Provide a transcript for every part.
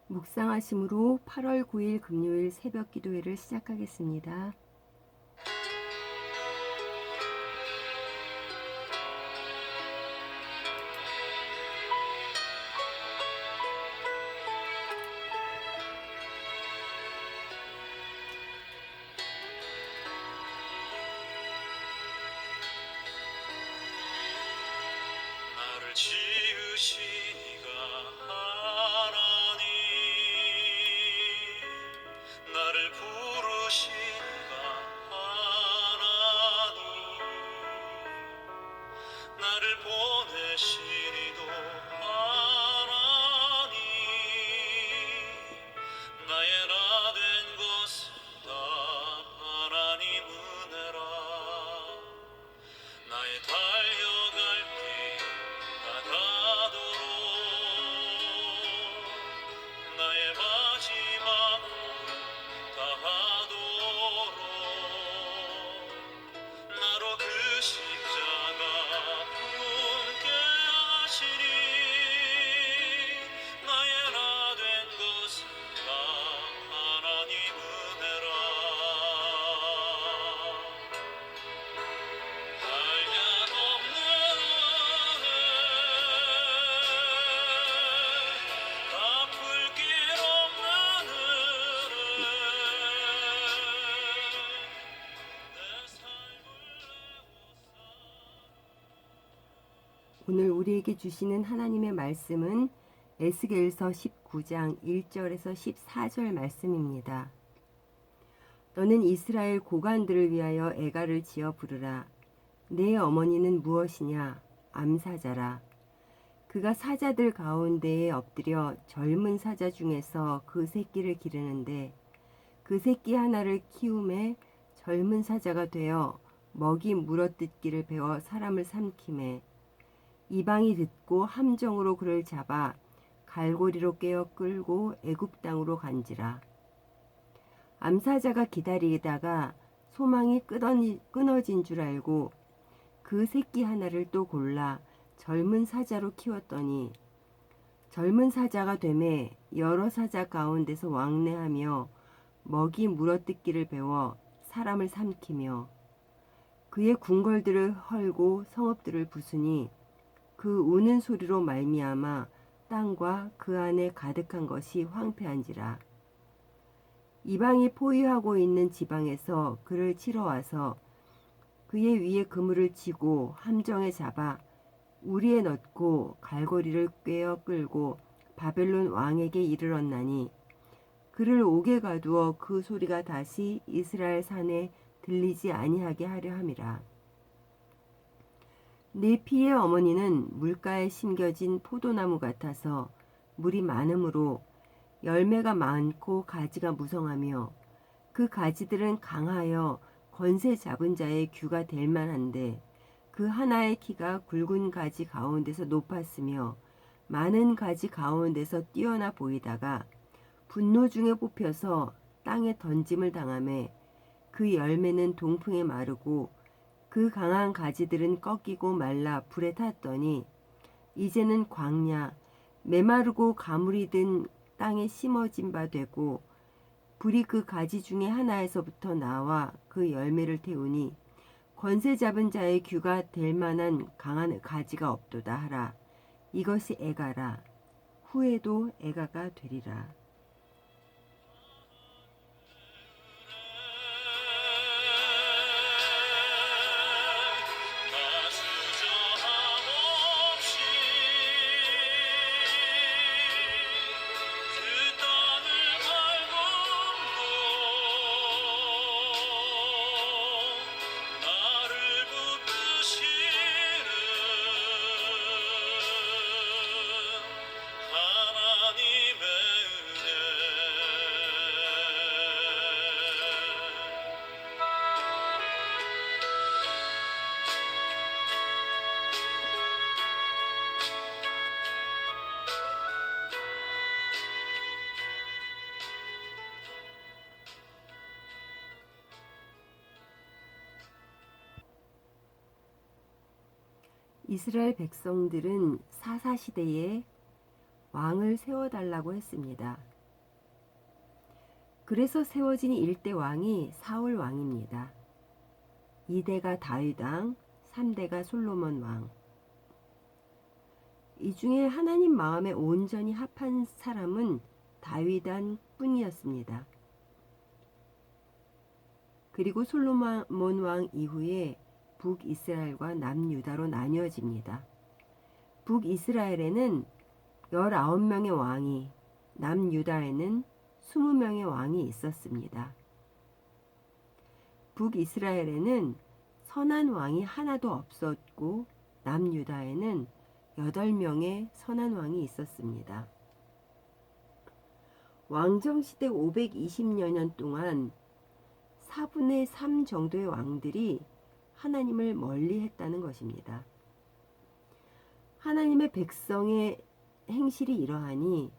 묵상하심으로 8월 9일 금요일 새벽 기도회를 시작하겠습니다. 나를 지으신 이가 하나님, 나를 부르신 이가 하나님, 나를 보내신 이도 하나님, 나의 나 된 것은 다 하나님 은혜라. 나의 달려갈 길 다가도록 나의 마지막 걸음 다하도록 나로 그 십자가 품게 하시니 나의 나 된 것은 다 하나님 은혜라. 한량없는 은혜 갚을 길 없는 은혜 내 삶을 오늘 우리에게 주시는 하나님의 말씀은 에스겔서 19장 1절에서 14절 말씀입니다. 너는 이스라엘 고관들을 위하여 애가를 지어 부르라. 내 어머니는 무엇이냐? 암사자라. 그가 사자들 가운데에 엎드려 젊은 사자 중에서 그 새끼를 기르는데 그 새끼 하나를 키움에 젊은 사자가 되어 먹이 물어뜯기를 배워 사람을 삼킴에 이방이 듣고 함정으로 그를 잡아 갈고리로 깨어 끌고 애굽 땅으로 간지라. 암사자가 기다리다가 소망이 끊어진 줄 알고 그 새끼 하나를 또 골라 젊은 사자로 키웠더니 젊은 사자가 되매 여러 사자 가운데서 왕래하며 먹이 물어뜯기를 배워 사람을 삼키며 그의 궁궐들을 헐고 성읍들을 부수니 그 우는 소리로 말미암아 땅과 그 안에 가득한 것이 황폐한지라. 이방이 포위하고 있는 지방에서 그를 치러 와서 그의 위에 그물을 치고 함정에 잡아 우리에 넣고 갈고리를 꿰어 끌고 바벨론 왕에게 이르렀나니 그를 옥에 가두어 그 소리가 다시 이스라엘 산에 들리지 아니하게 하려 함이라. 내 피의 어머니는 물가에 심겨진 포도나무 같아서 물이 많으므로 열매가 많고 가지가 무성하며 그 가지들은 강하여 권세 잡은 자의 규가 될 만한데 그 하나의 키가 굵은 가지 가운데서 높았으며 많은 가지 가운데서 뛰어나 보이다가 분노 중에 뽑혀서 땅에 던짐을 당하매 그 열매는 동풍에 마르고 그 강한 가지들은 꺾이고 말라 불에 탔더니 이제는 광야 메마르고 가물이 든 땅에 심어진 바 되고 불이 그 가지 중에 하나에서부터 나와 그 열매를 태우니 권세 잡은 자의 규가 될 만한 강한 가지가 없도다 하라. 이것이 애가라. 후에도 애가가 되리라. 이스라엘 백성들은 사사시대에 왕을 세워달라고 했습니다. 그래서 세워진 일대 왕이 사울 왕입니다. 2대가 다윗 왕, 3대가 솔로몬 왕. 이 중에 하나님 마음에 온전히 합한 사람은 다윗 왕 뿐이었습니다. 그리고 솔로몬 왕 이후에 북이스라엘과 남유다로 나뉘어집니다. 북이스라엘에는 19명의 왕이, 남유다에는 20명의 왕이 있었습니다. 북이스라엘에는 선한 왕이 하나도 없었고 남유다에는 8명의 선한 왕이 있었습니다. 왕정시대 520여 년 동안 4분의 3 정도의 왕들이 하나님을 멀리 했다는 것입니다. 하나님의 백성의 행실이 이러하니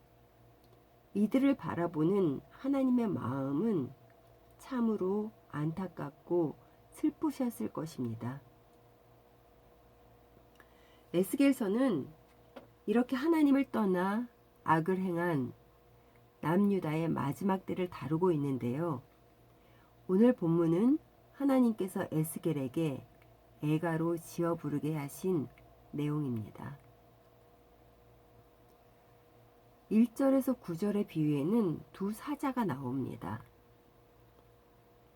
이들을 바라보는 하나님의 마음은 참으로 안타깝고 슬프셨을 것입니다. 에스겔서는 이렇게 하나님을 떠나 악을 행한 남유다의 마지막 때를 다루고 있는데요. 오늘 본문은 하나님께서 에스겔에게 애가로 지어 부르게 하신 내용입니다. 1절에서 9절의 비유에는 두 사자가 나옵니다.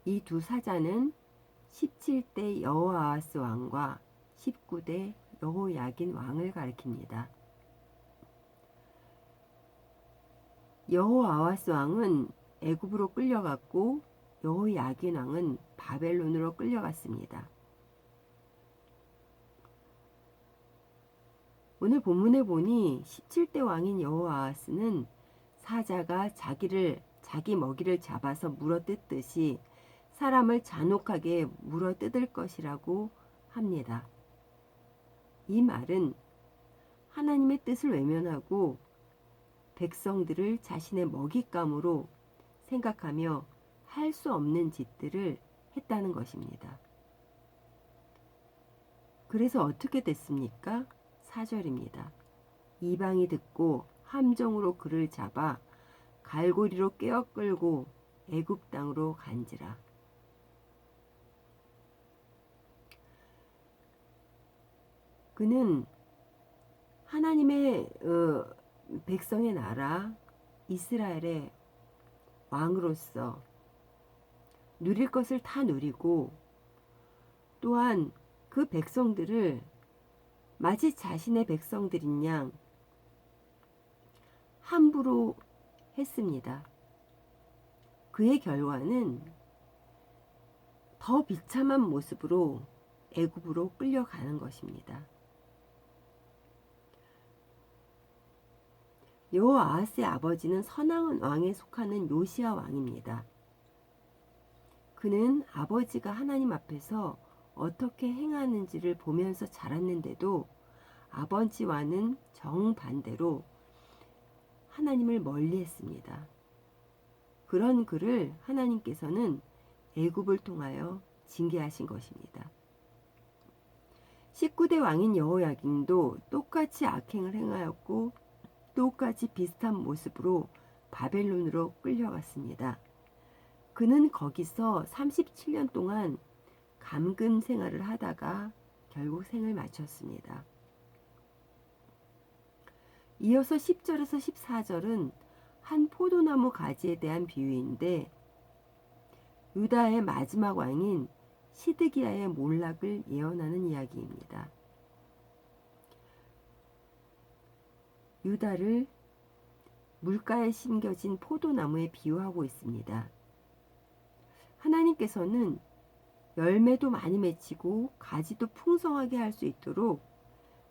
이 두 사자는 17대 여호아하스 왕과 19대 여호야긴 왕을 가리킵니다. 여호아하스 왕은 애굽으로 끌려갔고 여호야긴 왕은 바벨론으로 끌려갔습니다. 오늘 본문에 보니 17대 왕인 여호아하스는 사자가 자기 먹이를 잡아서 물어뜯듯이 사람을 잔혹하게 물어뜯을 것이라고 합니다. 이 말은 하나님의 뜻을 외면하고 백성들을 자신의 먹잇감으로 생각하며 할 수 없는 짓들을 했다는 것입니다. 그래서 어떻게 됐습니까? 4절입니다. 이방이 듣고 함정으로 그를 잡아 갈고리로 꿰어 끌고 애굽 땅으로 간지라. 그는 하나님의 백성의 나라 이스라엘의 왕으로서 누릴 것을 다 누리고 또한 그 백성들을 마치 자신의 백성들인 양 함부로 했습니다. 그의 결과는 더 비참한 모습으로 애굽으로 끌려가는 것입니다. 여호아하스의 아버지는 선한 왕에 속하는 요시야 왕입니다. 그는 아버지가 하나님 앞에서 어떻게 행하는지를 보면서 자랐는데도 아버지와는 정반대로 하나님을 멀리했습니다. 그런 그를 하나님께서는 애굽을 통하여 징계하신 것입니다. 19대 왕인 여호야긴도 똑같이 악행을 행하였고 똑같이 비슷한 모습으로 바벨론으로 끌려갔습니다. 그는 거기서 37년 동안 감금 생활을 하다가 결국 생을 마쳤습니다. 이어서 10절에서 14절은 한 포도나무 가지에 대한 비유인데 유다의 마지막 왕인 시드기야의 몰락을 예언하는 이야기입니다. 유다를 물가에 심겨진 포도나무에 비유하고 있습니다. 하나님께서는 열매도 많이 맺히고 가지도 풍성하게 할 수 있도록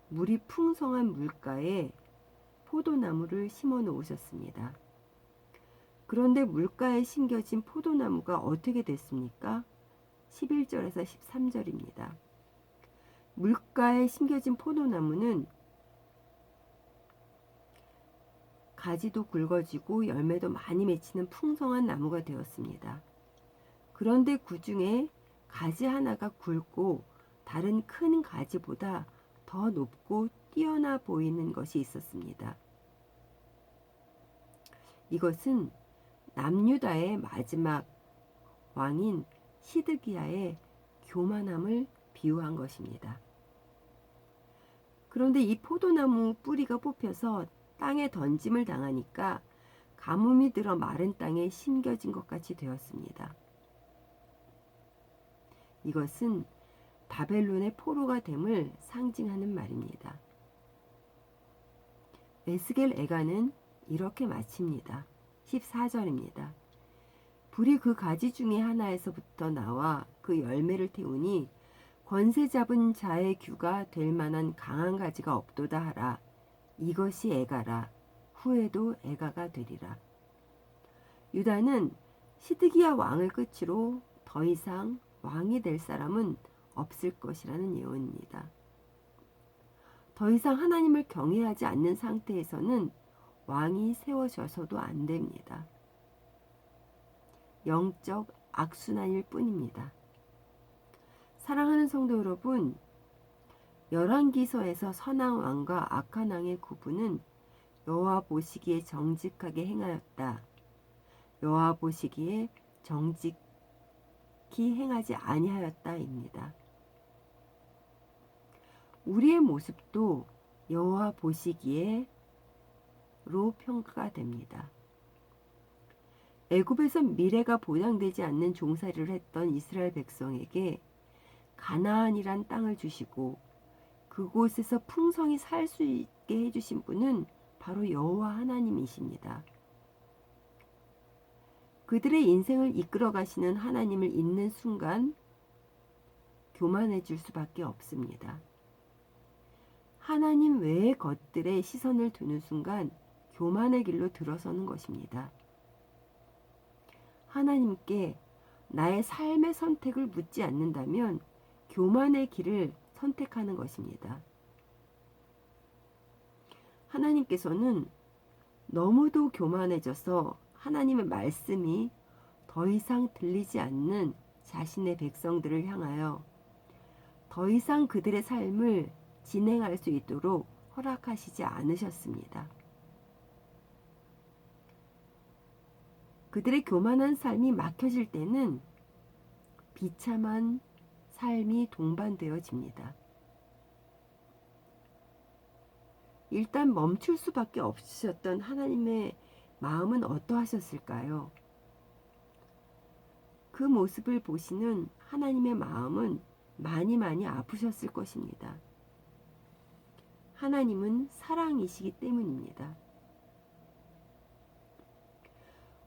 물이 풍성한 물가에 포도나무를 심어 놓으셨습니다. 그런데 물가에 심겨진 포도나무가 어떻게 됐습니까? 11절에서 13절입니다. 물가에 심겨진 포도나무는 가지도 굵어지고 열매도 많이 맺히는 풍성한 나무가 되었습니다. 그런데 그 중에 가지 하나가 굵고 다른 큰 가지보다 더 높고 뛰어나 보이는 것이 있었습니다. 이것은 남유다의 마지막 왕인 시드기야의 교만함을 비유한 것입니다. 그런데 이 포도나무 뿌리가 뽑혀서 땅에 던짐을 당하니까 가뭄이 들어 마른 땅에 심겨진 것 같이 되었습니다. 이것은 바벨론의 포로가 됨을 상징하는 말입니다. 에스겔 애가는 이렇게 마칩니다. 14절입니다. 불이 그 가지 중에 하나에서부터 나와 그 열매를 태우니 권세 잡은 자의 규가 될 만한 강한 가지가 없도다 하라. 이것이 애가라. 후에도 애가가 되리라. 유다는 시드기야 왕을 끝으로 더 이상 왕이 될 사람은 없을 것이라는 예언입니다. 더 이상 하나님을 경외하지 않는 상태에서는 왕이 세워져서도 안 됩니다. 영적 악순환일 뿐입니다. 사랑하는 성도 여러분, 열왕기서에서 선한 왕과 악한 왕의 구분은 여호와 보시기에 정직하게 행하였다. 여호와 보시기에 정직히 행하지 아니하였다입니다. 우리의 모습도 여호와 보시기에로 평가가 됩니다. 애굽에서 미래가 보장되지 않는 종살이를 했던 이스라엘 백성에게 가나안이란 땅을 주시고 그곳에서 풍성히 살 수 있게 해주신 분은 바로 여호와 하나님이십니다. 그들의 인생을 이끌어 가시는 하나님을 잊는 순간 교만해질 수밖에 없습니다. 하나님 외의 것들에 시선을 두는 순간 교만의 길로 들어서는 것입니다. 하나님께 나의 삶의 선택을 묻지 않는다면 교만의 길을 선택하는 것입니다. 하나님께서는 너무도 교만해져서 하나님의 말씀이 더 이상 들리지 않는 자신의 백성들을 향하여 더 이상 그들의 삶을 진행할 수 있도록 허락하시지 않으셨습니다. 그들의 교만한 삶이 막혀질 때는 비참한 삶이 동반되어집니다. 일단 멈출 수밖에 없으셨던 하나님의 마음은 어떠하셨을까요? 그 모습을 보시는 하나님의 마음은 많이 아프셨을 것입니다. 하나님은 사랑이시기 때문입니다.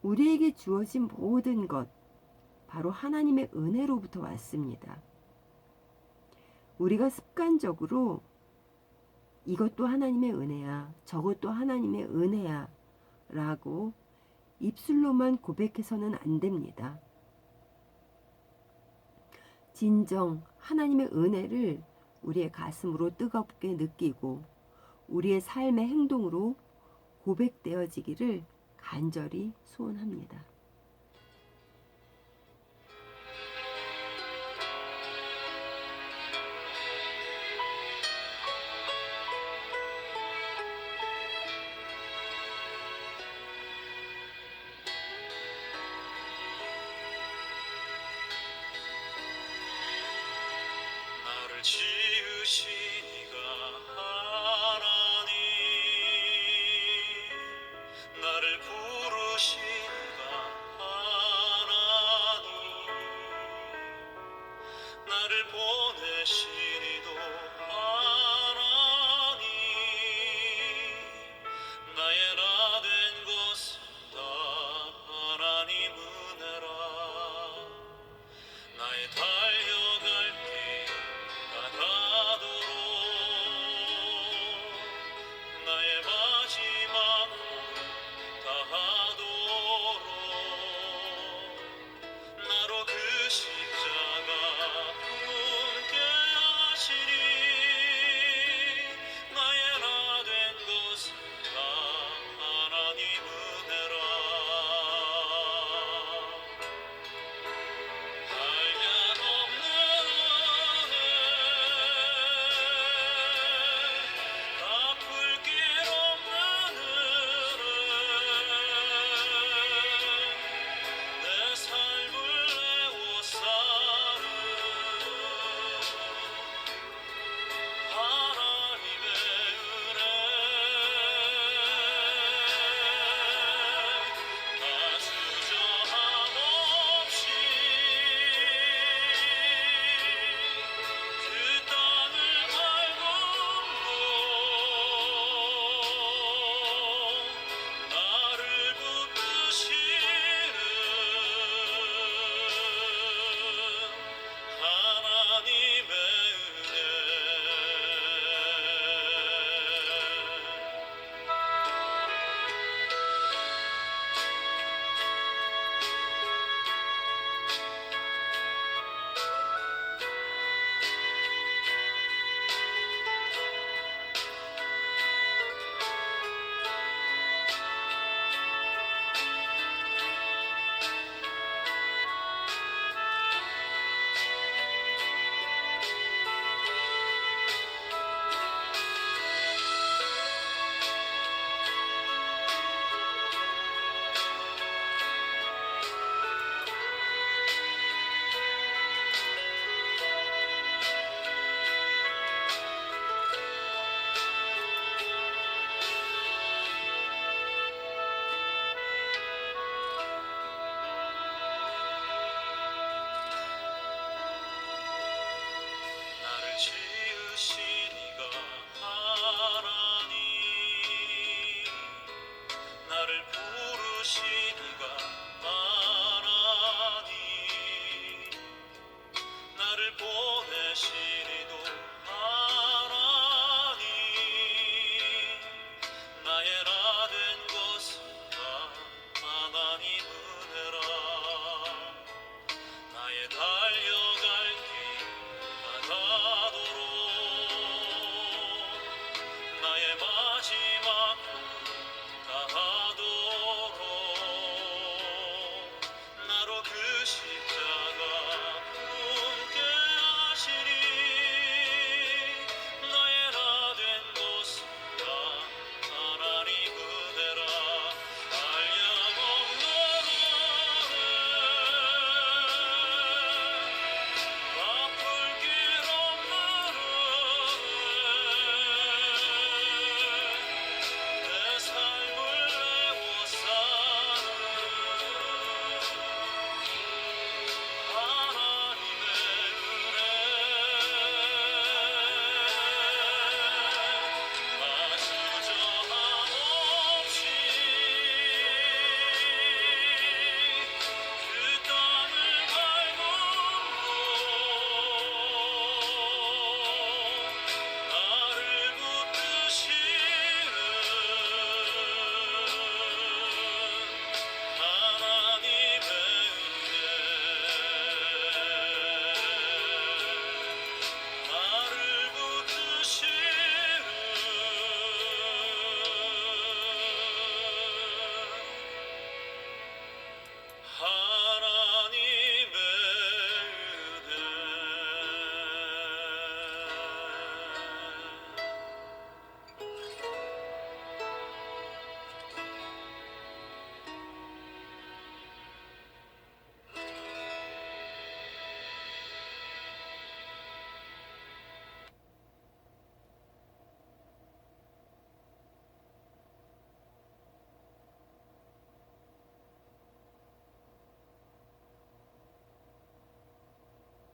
우리에게 주어진 모든 것, 바로 하나님의 은혜로부터 왔습니다. 우리가 습관적으로 이것도 하나님의 은혜야, 저것도 하나님의 은혜야 라고 입술로만 고백해서는 안 됩니다. 진정 하나님의 은혜를 우리의 가슴으로 뜨겁게 느끼고 우리의 삶의 행동으로 고백되어지기를 간절히 소원합니다. 나를 지으신 이가 하나님, 나를 부르신 이가 하나님, 나를 보내신 이도 하나님, 나의 나 된 것은 다 하나님 은혜라. 나의 달려갈 길 다가도록 나의 마지막 홀 다하도록 나로 그 십자가 함께 하시리. 나의 나 된 것은 다 나를 부르시니